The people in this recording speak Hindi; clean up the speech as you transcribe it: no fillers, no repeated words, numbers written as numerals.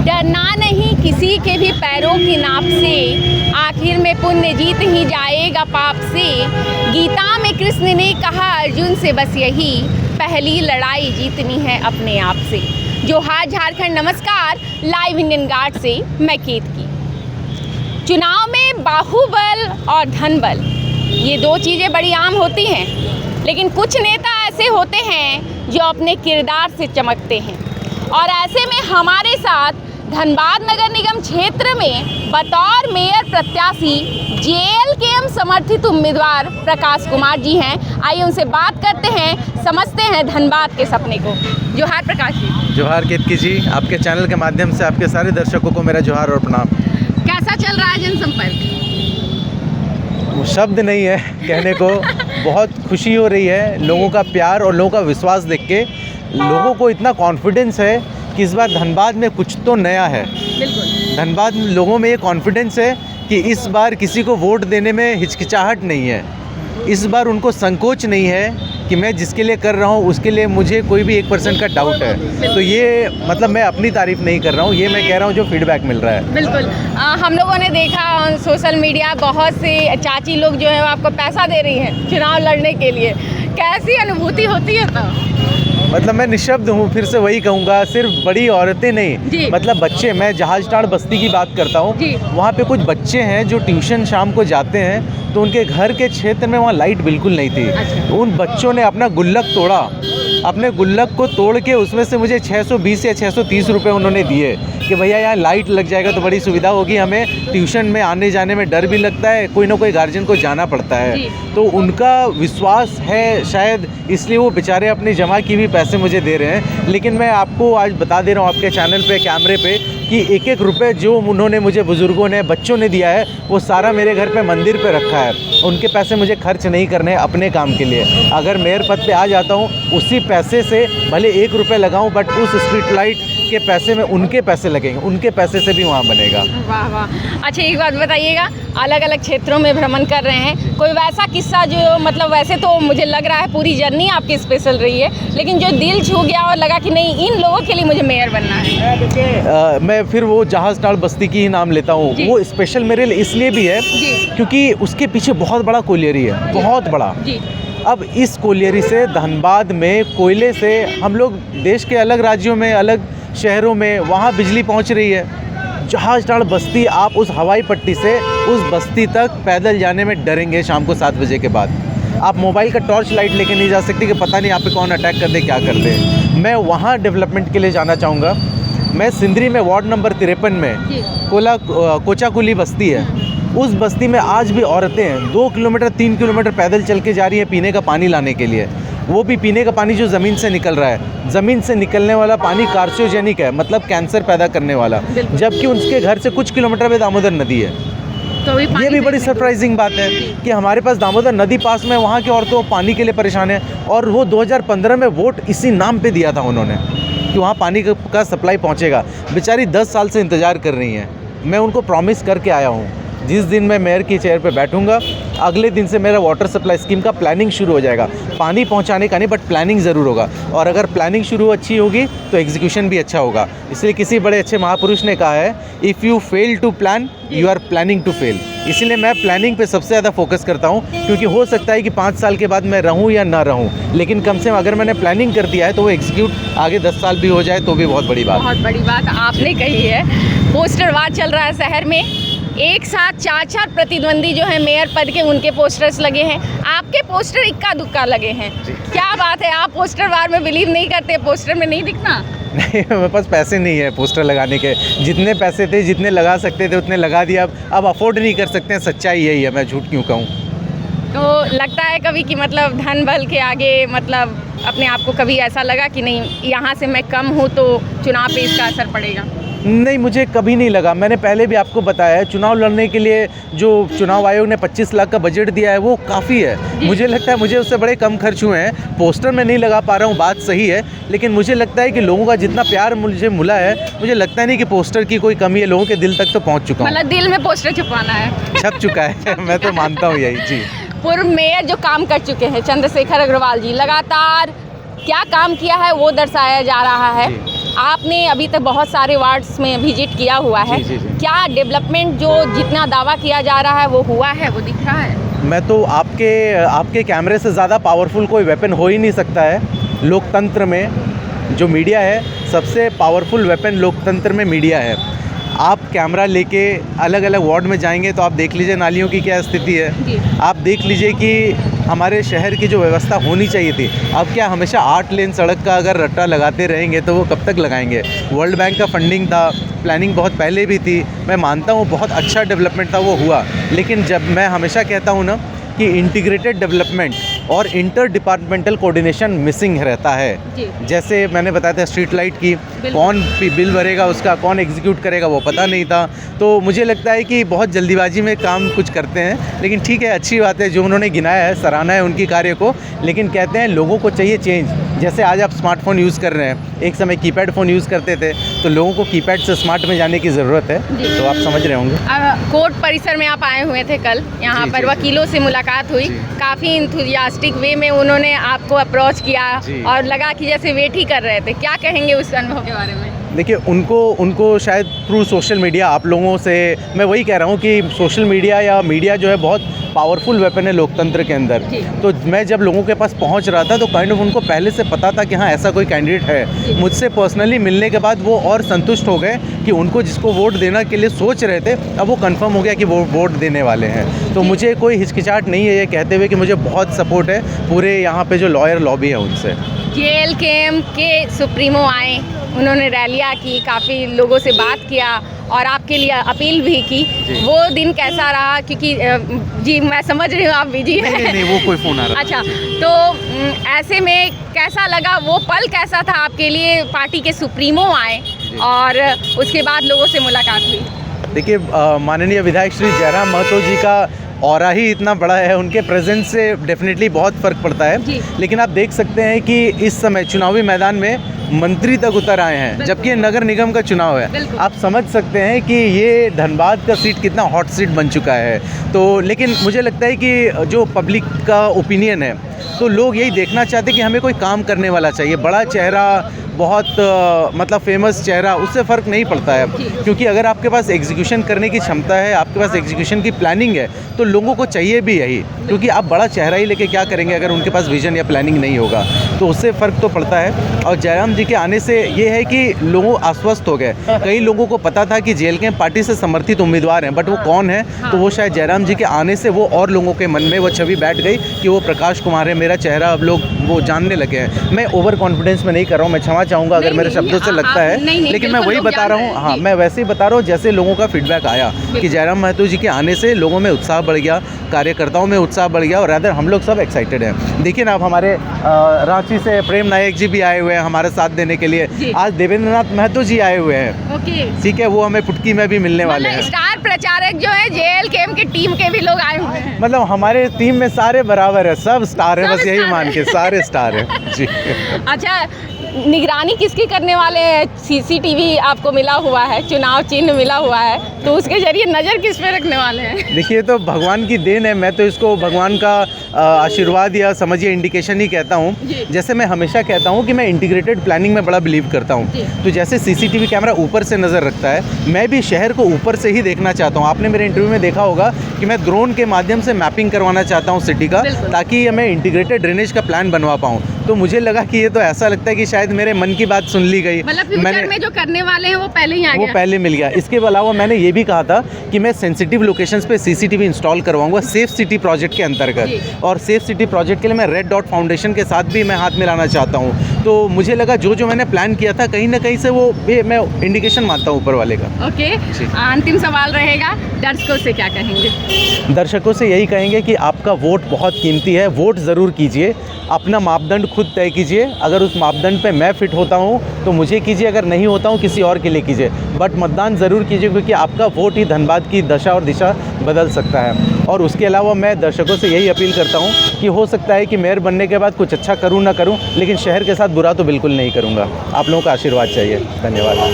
डरना नहीं किसी के भी पैरों की नाप से, आखिर में पुण्य जीत ही जाएगा पाप से। गीता में कृष्ण ने कहा अर्जुन से बस यही, पहली लड़ाई जीतनी है अपने आप से। जोहार झारखंड, नमस्कार। लाइव इंडियन गार्ड से मैं केतकी। चुनाव में बाहुबल और धनबल ये दो चीज़ें बड़ी आम होती हैं, लेकिन कुछ नेता ऐसे होते हैं जो अपने किरदार से चमकते हैं। और ऐसे में हमारे साथ धनबाद नगर निगम क्षेत्र में बतौर मेयर प्रत्याशी JLKM समर्थित उम्मीदवार प्रकाश कुमार जी हैं। आइए उनसे बात करते हैं, समझते हैं धनबाद के सपने को। जोहार प्रकाश जी। जोहार केतकी जी, आपके चैनल के माध्यम से आपके सारे दर्शकों को मेरा जोहार और प्रणाम। कैसा चल रहा है जनसंपर्क? वो शब्द नहीं है कहने को। बहुत खुशी हो रही है, लोगों का प्यार और लोगों का विश्वास देख के। लोगों को इतना कॉन्फिडेंस है कि इस बार धनबाद में कुछ तो नया है। बिल्कुल। धनबाद लोगों में ये कॉन्फिडेंस है कि इस बार किसी को वोट देने में हिचकिचाहट नहीं है। इस बार उनको संकोच नहीं है कि मैं जिसके लिए कर रहा हूँ उसके लिए मुझे कोई भी 1% का डाउट है। तो ये मतलब मैं अपनी तारीफ नहीं कर रहा हूँ, ये मैं कह रहा हूँ जो फीडबैक मिल रहा है। बिल्कुल। हम लोगों ने देखा सोशल मीडिया, बहुत से चाची लोग जो है वो आपको पैसा दे रही हैं चुनाव लड़ने के लिए। कैसी अनुभूति होती है तब? मतलब मैं निशब्द हूँ, फिर से वही कहूँगा, सिर्फ बड़ी औरतें नहीं, मतलब बच्चे। मैं जहाजटाड़ बस्ती की बात करता हूँ, वहाँ पे कुछ बच्चे हैं जो ट्यूशन शाम को जाते हैं, तो उनके घर के क्षेत्र में वहाँ लाइट बिल्कुल नहीं थी। अच्छा। उन बच्चों ने अपना गुल्लक तोड़ा, अपने गुल्लक को तोड़ के उसमें से मुझे 620 या 630 रुपये उन्होंने दिए कि भैया यहाँ लाइट लग जाएगा तो बड़ी सुविधा होगी, हमें ट्यूशन में आने जाने में डर भी लगता है, कोई ना कोई गार्जियन को जाना पड़ता है। तो उनका विश्वास है शायद, इसलिए वो बेचारे अपनी जमा की भी पैसे मुझे दे रहे हैं। लेकिन मैं आपको आज बता दे रहा हूँ आपके चैनल पे, कैमरे पे, कि एक एक रुपये जो उन्होंने मुझे, बुज़ुर्गों ने, बच्चों ने दिया है, वो सारा मेरे घर पे मंदिर पे रखा है। उनके पैसे मुझे खर्च नहीं करने अपने काम के लिए। अगर मेयर पद पे आ जाता हूँ, उसी पैसे से भले 1 रुपये लगाऊँ, बट उस स्ट्रीट लाइट के पैसे में उनके पैसे लगेंगे, उनके पैसे से भी वहाँ बनेगा। वाह वाह। अच्छा, एक बात बताइएगा, अलग अलग क्षेत्रों में भ्रमण कर रहे हैं, कोई वैसा किस्सा जो मतलब, वैसे तो मुझे लग रहा है पूरी जर्नी आपकी स्पेशल रही है, लेकिन जो दिल छू गया और लगा कि नहीं, इन लोगों के लिए मुझे मेयर बनना है? मैं फिर वो जहाजटाड़ बस्ती की ही नाम लेता हूँ। वो स्पेशल मेरे लिए इसलिए भी है क्योंकि उसके पीछे बहुत बड़ा कोयलियरी है, बहुत बड़ा। अब इस कोयलियरी से धनबाद में कोयले से हम लोग देश के अलग राज्यों में, अलग शहरों में, वहाँ बिजली पहुँच रही है। जहाजटाड़ बस्ती, आप उस हवाई पट्टी से उस बस्ती तक पैदल जाने में डरेंगे शाम को 7 बजे के बाद। आप मोबाइल का टॉर्च लाइट लेके नहीं जा सकते कि पता नहीं आप पे कौन अटैक कर दे, क्या कर दे। मैं वहाँ डेवलपमेंट के लिए जाना चाहूँगा। मैं सिंदरी में वार्ड नंबर 53 में कोचाकुली बस्ती है, उस बस्ती में आज भी औरतें हैं 2 किलोमीटर 3 किलोमीटर पैदल चल के जा रही हैं पीने का पानी लाने के लिए। वो भी पीने का पानी जो ज़मीन से निकल रहा है। ज़मीन से निकलने वाला पानी कार्सिनोजेनिक है, मतलब कैंसर पैदा करने वाला, जबकि उनके घर से कुछ किलोमीटर में दामोदर नदी है। तो ये भी बड़ी सरप्राइजिंग बात है कि हमारे पास दामोदर नदी पास में, वहाँ की औरतों पानी के लिए परेशान है। और वो 2015 में वोट इसी नाम पे दिया था उन्होंने कि वहाँ पानी का सप्लाई पहुँचेगा। बेचारी 10 साल से इंतज़ार कर रही हैं। मैं उनको प्रॉमिस करके आया हूँ, जिस दिन मैं मेयर की चेयर पे बैठूंगा, अगले दिन से मेरा वाटर सप्लाई स्कीम का प्लानिंग शुरू हो जाएगा। पानी पहुंचाने का नहीं, बट प्लानिंग ज़रूर होगा। और अगर प्लानिंग शुरू अच्छी होगी तो एग्जीक्यूशन भी अच्छा होगा। इसलिए किसी बड़े अच्छे महापुरुष ने कहा है, if you fail to plan, you are planning to fail. इसलिए मैं प्लानिंग पे सबसे ज़्यादा फोकस करता हूँ, क्योंकि हो सकता है कि 5 साल के बाद मैं रहूँ या ना रहूँ, लेकिन कम से कम अगर मैंने प्लानिंग कर दिया है तो वो एग्जीक्यूट आगे 10 साल भी हो जाए तो भी बहुत बड़ी बात। बहुत बड़ी बात आपने कही है। पोस्टर वार चल रहा है शहर में, एक साथ 4 प्रतिद्वंदी जो है मेयर पद के, उनके पोस्टर्स लगे हैं। आपके पोस्टर इक्का दुक्का लगे हैं, क्या बात है? आप पोस्टर वार में बिलीव नहीं करते? पोस्टर में नहीं दिखना? नहीं, मेरे पास पैसे नहीं है पोस्टर लगाने के। जितने पैसे थे, जितने लगा सकते थे उतने लगा दिया। अब अफोर्ड नहीं कर सकते हैं, सच्चाई यही है, मैं झूठ क्यों कहूँ। तो लगता है कभी कि मतलब धन बल के आगे, मतलब अपने आप को कभी ऐसा लगा कि नहीं, यहाँ से मैं कम हूँ तो चुनाव पे इसका असर पड़ेगा? नहीं, मुझे कभी नहीं लगा। मैंने पहले भी आपको बताया है, चुनाव लड़ने के लिए जो चुनाव आयोग ने 25 लाख का बजट दिया है वो काफ़ी है। मुझे लगता है मुझे उससे बड़े कम खर्च हुए हैं। पोस्टर में नहीं लगा पा रहा हूँ, बात सही है, लेकिन मुझे लगता है कि लोगों का जितना प्यार मुझे मिला है, मुझे लगता नहीं कि पोस्टर की कोई कमी है। लोगों के दिल तक तो पहुँच चुका हूँ। मतलब दिल में पोस्टर छुपाना है, छप चुका है। मैं तो मानता हूँ यही। जी, पूर्व मेयर जो काम कर चुके हैं चंद्रशेखर अग्रवाल जी, लगातार क्या काम किया है वो दर्शाया जा रहा है। आपने अभी तक बहुत सारे वार्ड्स में विजिट किया हुआ है। जी। क्या डेवलपमेंट जो जितना दावा किया जा रहा है वो हुआ है, वो दिख रहा है? मैं तो आपके कैमरे से ज़्यादा पावरफुल कोई वेपन हो ही नहीं सकता है लोकतंत्र में। जो मीडिया है, सबसे पावरफुल वेपन लोकतंत्र में मीडिया है। आप कैमरा लेके अलग अलग वार्ड में जाएंगे तो आप देख लीजिए नालियों की क्या स्थिति है। आप देख लीजिए कि हमारे शहर की जो व्यवस्था होनी चाहिए थी, अब क्या हमेशा 8 लेन सड़क का अगर रट्टा लगाते रहेंगे तो वो कब तक लगाएंगे। वर्ल्ड बैंक का फंडिंग था, प्लानिंग बहुत पहले भी थी, मैं मानता हूँ बहुत अच्छा डेवलपमेंट था, वो हुआ। लेकिन जब मैं हमेशा कहता हूँ ना कि इंटीग्रेटेड डेवलपमेंट और इंटर डिपार्टमेंटल कोऑर्डिनेशन मिसिंग रहता है। जैसे मैंने बताया था स्ट्रीट लाइट की, कौन बिल भरेगा उसका, कौन एग्जीक्यूट करेगा वो पता नहीं था। तो मुझे लगता है कि बहुत जल्दीबाजी में काम कुछ करते हैं, लेकिन ठीक है, अच्छी बात है जो उन्होंने गिनाया है, सराहना है उनकी कार्य को। लेकिन कहते हैं लोगों को चाहिए चेंज। जैसे आज आप स्मार्टफोन यूज़ कर रहे हैं, एक समय कीपैड फ़ोन यूज़ करते थे, तो लोगों को कीपैड से स्मार्ट में जाने की ज़रूरत है। तो आप समझ रहे होंगे। कोर्ट परिसर में आप आए हुए थे कल, यहाँ पर वकीलों से मुलाकात हुई, काफ़ी इंथुजियास्टिक वे में उन्होंने आपको अप्रोच किया और लगा कि जैसे वेट ही कर रहे थे। क्या कहेंगे उस अनुभव के बारे में? देखिए, उनको शायद थ्रू सोशल मीडिया, आप लोगों से, मैं वही कह रहा हूँ कि सोशल मीडिया या मीडिया जो है बहुत पावरफुल वेपन है लोकतंत्र के अंदर। तो मैं जब लोगों के पास पहुंच रहा था तो काइंड ऑफ उनको पहले से पता था कि हाँ ऐसा कोई कैंडिडेट है। मुझसे पर्सनली मिलने के बाद वो और संतुष्ट हो गए कि उनको जिसको वोट देना के लिए सोच रहे थे, अब वो कंफर्म हो गया कि वो वोट देने वाले हैं। तो मुझे कोई हिचकिचाहट नहीं है ये कहते हुए कि मुझे बहुत सपोर्ट है पूरे यहाँ पे जो लॉयर लॉबी है उनसे। JLKM के सुप्रीमो आए, उन्होंने रैलियाँ की, काफ़ी लोगों से बात किया और आपके लिए अपील भी की। वो दिन कैसा रहा? क्योंकि जी मैं समझ रही हूँ आप बिजी हैं। नहीं, वो कोई फ़ोन आ रहा। अच्छा, तो ऐसे में कैसा लगा वो पल, कैसा था आपके लिए? पार्टी के सुप्रीमो आए और उसके बाद लोगों से मुलाकात हुई। देखिए, माननीय विधायक श्री जयराम महतो जी का ऑरा ही इतना बड़ा है, उनके प्रेजेंस से डेफिनेटली बहुत फ़र्क पड़ता है। लेकिन आप देख सकते हैं कि इस समय चुनावी मैदान में मंत्री तक उतर आए हैं, जबकि ये नगर निगम का चुनाव है। आप समझ सकते हैं कि ये धनबाद का सीट कितना हॉट सीट बन चुका है। तो लेकिन मुझे लगता है कि जो पब्लिक का ओपिनियन है, तो लोग यही देखना चाहते हैं कि हमें कोई काम करने वाला चाहिए। बड़ा चेहरा, बहुत मतलब फेमस चेहरा, उससे फ़र्क नहीं पड़ता है। क्योंकि अगर आपके पास एग्जीक्यूशन करने की क्षमता है, आपके पास एग्जीक्यूशन की प्लानिंग है, तो लोगों को चाहिए भी यही। क्योंकि आप बड़ा चेहरा ही लेके क्या करेंगे अगर उनके पास विजन या प्लानिंग नहीं होगा, तो उससे फ़र्क तो पड़ता है। और जयराम जी के आने से ये है कि लोगों आश्वस्त हो गए। कई लोगों को पता था कि JLKM पार्टी से समर्थित उम्मीदवार हैं, बट वो कौन है, तो वो शायद जयराम जी के आने से वो और लोगों के मन में वो छवि बैठ गई कि वो प्रकाश कुमार है, मेरा चेहरा अब लोग वो जानने लगे हैं। मैं ओवर कॉन्फिडेंस में नहीं कर रहा हूँ, मैं क्षमा चाहूँगा अगर मेरे शब्दों से लगता है, लेकिन मैं वही बता रहा हूँ। हाँ, मैं वैसे ही बता रहा हूँ जैसे लोगों का फीडबैक आया कि जयराम महतो जी के आने से लोगों में उत्साह बढ़ गया, कार्यकर्ताओं में उत्साह बढ़ गया, और रादर हम लोग सब एक्साइटेड हैं। देखिए ना, अब हमारे रांची से प्रेम नायक जी भी आए हुए हैं हमारे साथ देने के लिए। आज देवेंद्रनाथ महतो जी आए हुए हैं, ठीक है, वो हमें पुटकी में भी मिलने वाले हैं। स्टार प्रचारक जो है JLKM की टीम के भी लोग आए हुए हैं। मतलब हमारे टीम में सारे बराबर है, सब स्टार है, बस यही मान के सारे स्टार है जी। अच्छा, निगरानी किसकी करने वाले हैं? CCTV आपको मिला हुआ है, चुनाव चिन्ह मिला हुआ है, तो उसके जरिए नज़र किस पे रखने वाले हैं? देखिए, तो भगवान की देन है, मैं तो इसको भगवान का आशीर्वाद या समझिए इंडिकेशन ही कहता हूँ। जैसे मैं हमेशा कहता हूँ कि मैं इंटीग्रेटेड प्लानिंग में बड़ा बिलीव करता हूँ। तो जैसे CCTV कैमरा ऊपर से नज़र रखता है, मैं भी शहर को ऊपर से ही देखना चाहता हूँ। आपने मेरे इंटरव्यू में देखा होगा कि मैं ड्रोन के माध्यम से मैपिंग करवाना चाहता हूँ सिटी का, ताकि मैं इंटीग्रेटेड ड्रेनेज का प्लान बनवा पाऊँ। तो मुझे लगा कि ये तो ऐसा लगता है कि शायद मेरे मन की बात सुन ली गई। मतलब फ्यूचर में जो करने वाले हैं वो पहले ही आ गया, वो पहले मिल गया। इसके अलावा मैंने ये भी कहा था कि मैं सेंसिटिव लोकेशंस पे CCTV इंस्टॉल करवाऊंगा सेफ सिटी प्रोजेक्ट के अंतर्गत, और सेफ सिटी प्रोजेक्ट के लिए मैं रेड डॉट फाउंडेशन के साथ भी मैं हाथ मिलाना चाहता हूँ। तो मुझे लगा जो मैंने प्लान किया था, कहीं ना कहीं से वो मैं इंडिकेशन मानता हूँ ऊपर वाले का। ओके, अंतिम सवाल रहेगा, दर्शकों से क्या कहेंगे? दर्शकों से यही कहेंगे कि आपका वोट बहुत कीमती है, वोट ज़रूर कीजिए, अपना मापदंड खुद तय कीजिए। अगर उस मापदंड पे मैं फिट होता हूँ तो मुझे कीजिए, अगर नहीं होता हूँ किसी और के लिए कीजिए, बट मतदान ज़रूर कीजिए, क्योंकि आपका वोट ही धनबाद की दशा और दिशा बदल सकता है। और उसके अलावा मैं दर्शकों से यही अपील करता हूँ कि हो सकता है कि मेयर बनने के बाद कुछ अच्छा करूँ ना करूँ, लेकिन शहर के साथ बुरा तो बिल्कुल नहीं करूँगा। आप लोगों का आशीर्वाद चाहिए। धन्यवाद।